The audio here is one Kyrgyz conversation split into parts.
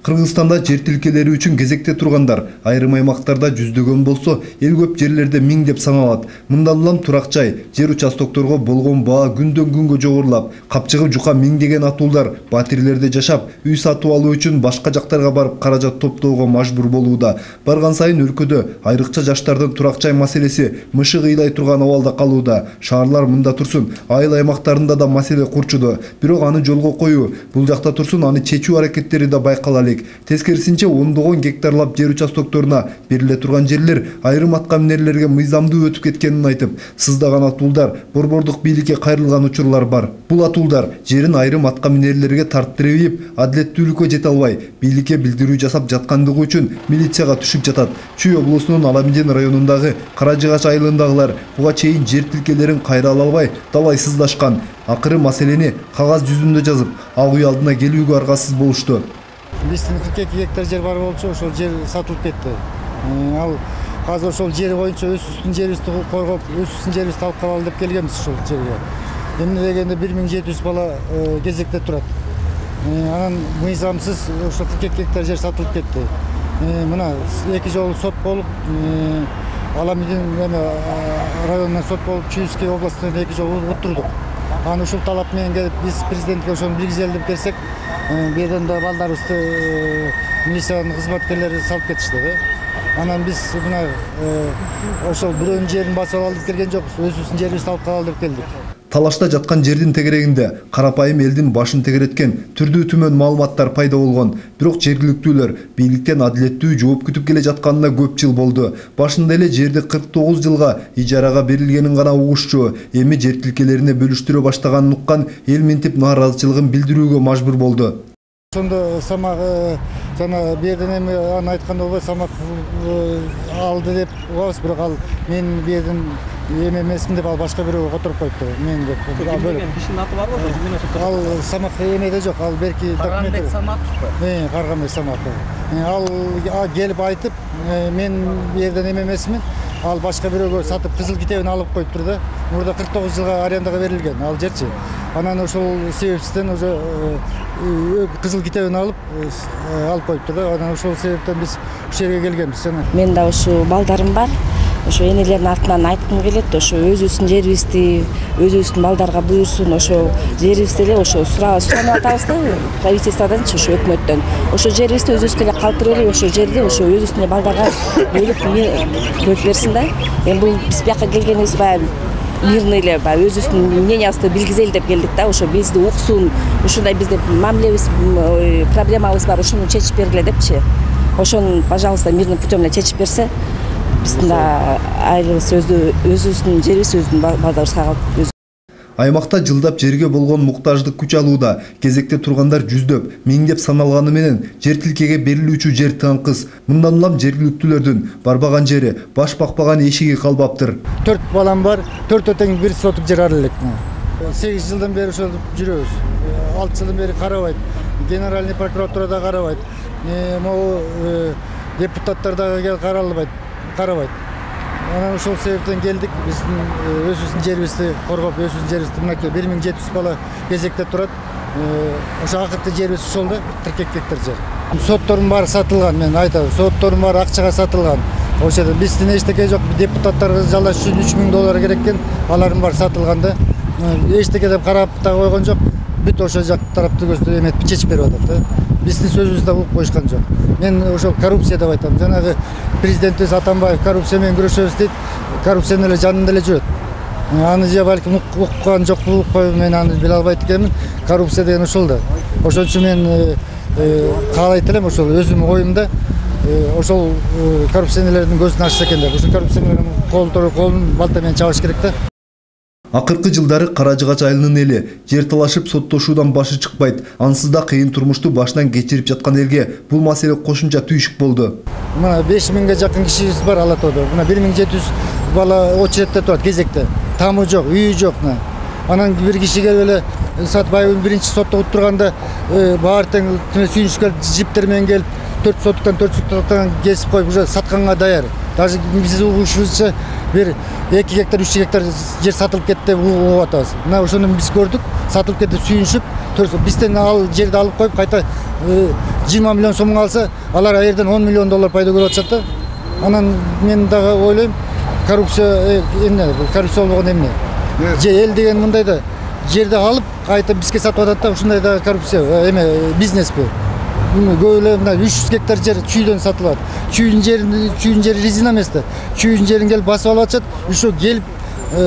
Кыргызстанда жер тилкелери үчүн кезекте тургандар айрым аймактарда жүздөгөн болсо, эл көп жерлерде миңдеп саналат. Мындан улам турак жай, жер участокторго болгон баа күндөн күнгө жогорулап, капчыгып жука миңдеген атуулдар батирлерде жашап, үй сатып алуу үчүн башка жактарга барып каражат топтоого мажбур болууда. Барган сайын өлкөдө айрыкча жаштардын турак жай маселеси мышык ыйлай турган абалда калууда. Шаарлар мында турсун, айыл аймактарында да маселе курчуду. Бирок аны жолго коюу, бул жакта турсун аны чечүү аракеттери да байкала. Тескерисинче ондогон гектарлап жер участокторуна бериле турган жерлер айрым аткаминерлерге мыйзамдуу өтүп кеткенин айтып, сыздаган атуулдар борбордук бийликке кайрылган учурлар бар. Бул атуулдар жерин айрым аткаминерлерге тарттырып ийип, адилеттүүлүккө жете албай, бийликке билдирүү жасап жаткандыгы үчүн милицияга түшүп жатат. Чүй облусунун Аламедин районундагы Каражыгач айылындагылар буга чейин жер тилкелерин кайра ала албай далай сыздашкан. Акыры маселени кагаз жүзүндө жазып, ак үй алдына келүүгө аргасыз болушту. Биздин 42 гектар жер бар болчу, ошол жер сатылып кетти. Ал азыр ошол жер боюнча өз үстүн жерибизди коргоп, өз үстүн жерибизди алып калалы деп келгенбиз ошол жерге. Эмне дегенде 1700 бала кезекте турат. Анан мыйзамсыз ошол 42 гектар жер сатылып кетти. Мына 2 жолу сот болуп, Аламедин районунан сот болуп, Чуйский областынан 2 жолу уттурдук. Аны ушул талап менен келип биз президентке ошону билгизели деп келсек, берден да балдарыбызды милициянын кызматкерлери салып кетишти. Анан биз мына ошол бирөөнүн жерин басып алалы деп келген жокпуз, өзүбүздүн жерибизди алып калалы деп келдик. Талашта жаткан жердин тегерегинде карапайым элдин башын тегереткен түрдүү-түмөн маалыматтар пайда болгон. Бирок жергиликтүүлөр бийликтен адилеттүү жооп күтүп келе жатканына көп жыл болду. Башында эле жерди 49 жылга ижарага берилгенин гана угушчу. Эми жер тилкелерине бөлүштүрө баштаганын уккан эл минтип нааразычылыгын билдирүүгө мажбур болду. Ошондо самак жана берден эми аны айтканда болбойт, самак алды деп угабыз, бирок ал мен берден эми эмесмин деп ал башка бирөөгө которуп коюпту. Мен деп. Бишин аты барбы ошо жүзүнө сот? Ал самак эмеде жок, ал берки Карганбек Саматовпу? Карганбек Саматов. Ал келип айтып, мен берден эмесмин. Ал башка бирөөгө сатып кызыл китебин алып коюптур да. Мурда 49 жылга арендага берилген ал жерчи. Анан ошол себептен уже кызыл китебин алып коюптур да. Анан ошол себептен биз ушул жерге келгенбиз. Мен да ошо балдарым бар. Ошо энелердин атынан айткым келет, ошо өзүбүздүн жерибизди, өзүбүздүн балдарга буйрсун, ошо жерибизди эле ошо суранып атабыз да, правительстводончу, ошо өкмөттөн. Ошо жерибизди өзүбүзгө эле калтырып эле, ошо жерди ошо өзүбүздүн балдарга бөлүп берсин да. Эми бул биз бияка келгенибиз баягы мирный эле, баягы өзүбүздүн мнениябызды билгизели деп келдик да, ошо бизди уксун, ушундай бизде мамилебиз, проблемабыз бар, ушуну чечип бергиле депчи. Ошону, пожалуйста, мирный путем эле чечип берсе, биздин да айылыбыз өзүбүздүн жерибиз өзүбүздүн балдарыбызга калып. Аймакта жылдап жерге болгон муктаждык күч алууда. Кезекте тургандар жүздөп, миңдеп саналганы менен жер тилкеге берилүүчү жер таңкыз. Мындан улам жергиликтүүлөрдүн барбаган жери, баш бакпаган эшиги калбаптыр. 4 балам бар, 4 тең 1 сотук жер ар элек. 8 жылдан бери ошол жүрөбүз. 6 жылдан бери карабайт. Генеральный прокуратурада карабайт. Могу депутаттар да келип карабайт. Анан ошол себептен келдик, биздин өзүбүздүн жерибизди коргоп, өзүбүздүн жерибизди мынакей 1700 бала кезекте турат. Ошо акыркы жерибиз ошол да, 42 гектар жер. Соттордун баары сатылган, мен айтам. Соттордун баары акчага сатылган. Ошол биздин эчтеке жок, депутаттарга жалаш үчүн $3000 керек экен, алардын баары сатылган да. Эчтеке деп карап да койгон жок. Бүт ошо жак тарапты көздөп эметип чечип берип атат да. Биздин сөзүбүздү да угуп коюшкан жок. Мен ошол коррупция деп айтам. Жанагы президентибиз Атамбаев коррупция менен күрөшөбүз дейт. Коррупциянын эле жанында эле жүрөт. Аны же балким уккан жок, укпайбы, мен аны биле албайт экенмин. Коррупция деген ошол да. Ошон үчүн мен каалайт элем ошол өзүмдүн оюмда ошол коррупционерлердин көзүн ачса экен деп. Ошол коррупционерлердин колун балта менен чабыш керек да. Акыркы жылдары Каражыгач айылынын эли жер талашып соттошуудан башы чыкпайт. Ансыз да кыйын турмушту башынан кечирип жаткан элге бул маселе кошумча түйшүк болду. Мына 5000ге жакын кишибиз бар Алатоодо. Мына 1700 бала очередте турат кезекте. Тамы жок, үйү жок. Анан бир киши келип эле Сатбаевдин биринчи сотто отурганда баары тең сүйүнүшкө жиптер менен келип 4 соттуктан кесип коюп уже сатканга даяр. Даже биз угушубузча бир 2 гектар 3 гектар жер сатылып кетти деп угуп атабыз. Мына ошону биз көрдүк, сатылып кетип сүйүнүшүп Бизден ал жерди алып коюп кайта 20 миллион сомго алса, алар аерден 10 миллион доллар пайда көрүп атышат да. Анан мен дагы ойлойм, коррупция коррупция болгон эмне? Же эл деген мындай да, жерди алып кайта бизге сатып атат да, ушундай да коррупция бизнеспи. Көп эле мына 300 гектар жер чүйдөн сатылат. Чүйдүн жери резина эмес да. Чүйдүн жерин келип басып алып атышат, ошо келип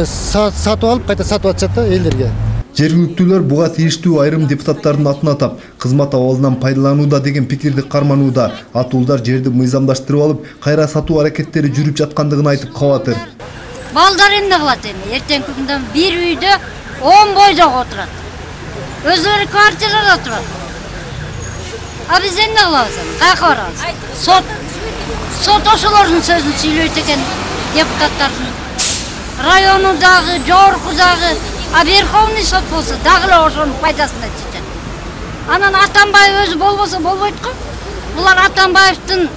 сатып алып кайта сатып атышат да элдерге. Жергиликтүүлөр буга тийиштүү айрым депутаттардын атын атап, кызмат абалынан пайдаланууда деген пикирди карманууда. Атуулдар жерди мыйзамдаштырып алып, кайра сатуу аракеттери жүрүп жаткандыгын айтып калат. Балдар эмне кылат эми? Эртеңки күндө бир үйдө 10 бойдок отурат. Өзүлөрү квартирада турат. А биз эмне кылабыз? Каяка барабыз? Сот ошолордун сөзүн сүйлөйт экен депутаттардын. Району дагы, жогорку дагы, а Верховный сот болсо дагы эле ошонун пайдасына чечет. Анан Атамбаев өзү болбосо болбойт го. Булар Атамбаевдин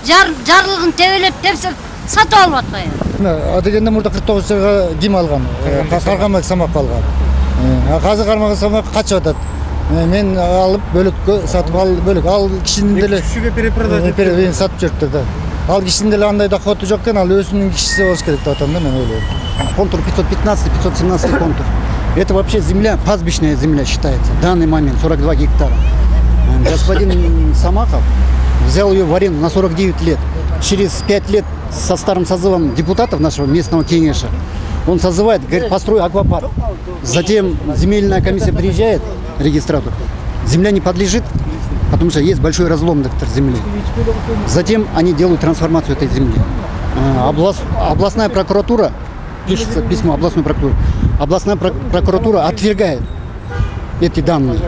жарлыгын тебелеп сатып алып атпайбы? Адегенде мурда 49 жылга ким алган? Каргамак Самак алган. Азыр Каргамак Самак качып атат. Мен алып бөлөккө сатып бөлөк. Ал кишинин деле кишиге перепродать сатып жүрдү да. Ал кишинин деле андай доходу жок экен, ал өзүнүн кишиси болуш керек деп атам да, мен ойлойм. Контур 515-517 контур. Это вообще земля, пастбищная земля считается. В данный момент 42 гектара. Господин Самахов взял ее в аренду на 49 лет. Через 5 лет со старым созывом депутатов нашего местного кеңеша он созывает, говорит, построй аквапарк. Затем земельная комиссия приезжает, регистратор. Земля не подлежит, потому что есть большой разлом земли. Затем они делают трансформацию этой земли. Областная прокуратура, пишется письмо областной прокуратуры. Областная прокуратура отвергает эти данные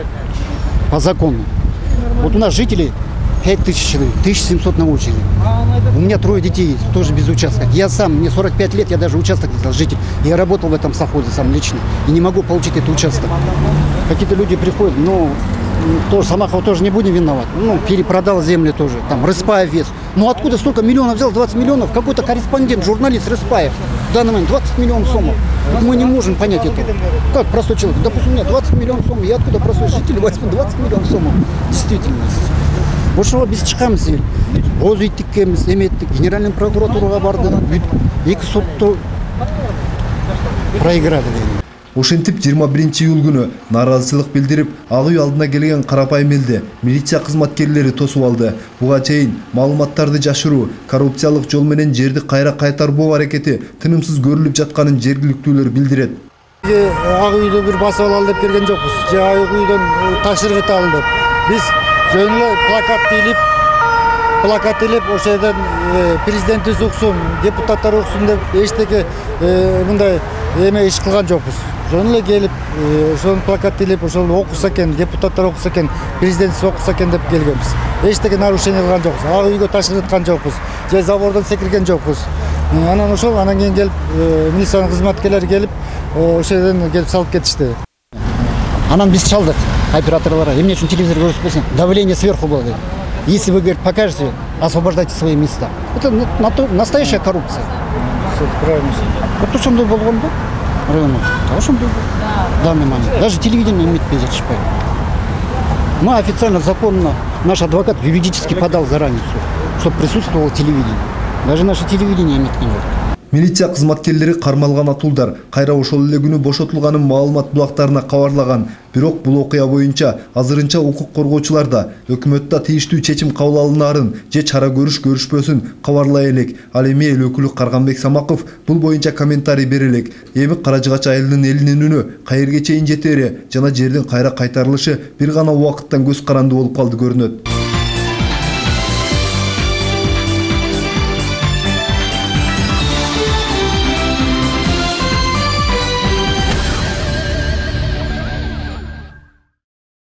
по закону. Вот у нас жители 5000 человек, 1700 на очереди. У меня 3 детей есть, тоже без участка. Я сам, мне 45 лет, я даже участок не знал, житель. Я работал в этом совхозе сам лично и не могу получить этот участок. Какие-то люди приходят, но тоже Самахова тоже не будем виноват. Перепродал землю тоже, там Рыспаев вес. Откуда столько миллионов взял, 20 миллионов? Какой-то корреспондент, журналист Рыспаев. В данный момент 20 миллионов сомов. Мы не можем понять это. Как простой человек? Допустим, у меня 20 миллионов сомов, я откуда простой житель возьму 20 миллионов сомов? Действительно. Ошого биз чыкабыз эл. Боз иттиккенбиз, эметтик, генеральный прокуратурага барды. 2 сотто проиграли. Ошентип 21 июль күнү нааразычылык билдирип, ак үй алдына келген карапайым элди милиция кызматкерлери тосуп алды. Буга чейин маалыматтарды жашыруу, коррупциялык жол менен жерди кайра кайтарбоо аракети тынымсыз көрүлүп жатканын жергиликтүүлөр билдирет. Ак үйдө бир басып алалы деп келген жокпуз. Же ак үйдөн ташыргыт алды деп. Биз жөн эле плакат илип, ошол жерден президентибиз уксун, депутаттар уксун деп эчтеке мындай эме иш кылган жокпуз. Жөн эле келип, ошол плакат илип, ошол окуса экен, депутаттар окуса экен, президентибиз окуса экен деп келгенбиз. Эчтеке нарушение кылган жокпуз. Ак үйгө ташырткан жокпуз. Же забордон секирген жокпуз. Анан кийин келип милициянын кызматкерлери келип, ошол жерден келип салып кетишти. Анан биз чалдык операторлора, эмне үчүн телевизор көрсөтпөсүң? Давление сверху было. Если вы, говорит, покажете, освобождайте свои места. Это настоящая коррупция. Вот ошондой болгон да? Районубузда. Ошондой в данный момент. Даже телевидение эметпей жатышпайт. Мы официально, законно, наш адвокат юридически подал заранее все, чтобы присутствовало телевидение. Даже наше телевидение эметкен жок. Милиция кызматкерлери кармалган атуулдар кайра ошол эле күнү бошотулганын маалымат булактарына кабарлаган. Бирок бул окуя боюнча азырынча укук коргоочулар да өкмөттө тийиштүү чечим кабыл алынаарын же чара көрүшпөсүн кабарлай элек. Ал эми эл өкүлү Карганбек Самаков бул боюнча комментарий бере элек. Эми Каражыгач айылынын элинин үнү кайерге чейин жетери жана жердин кайра кайтарылышы бир гана убакыттан көз каранды болуп калды көрүнөт.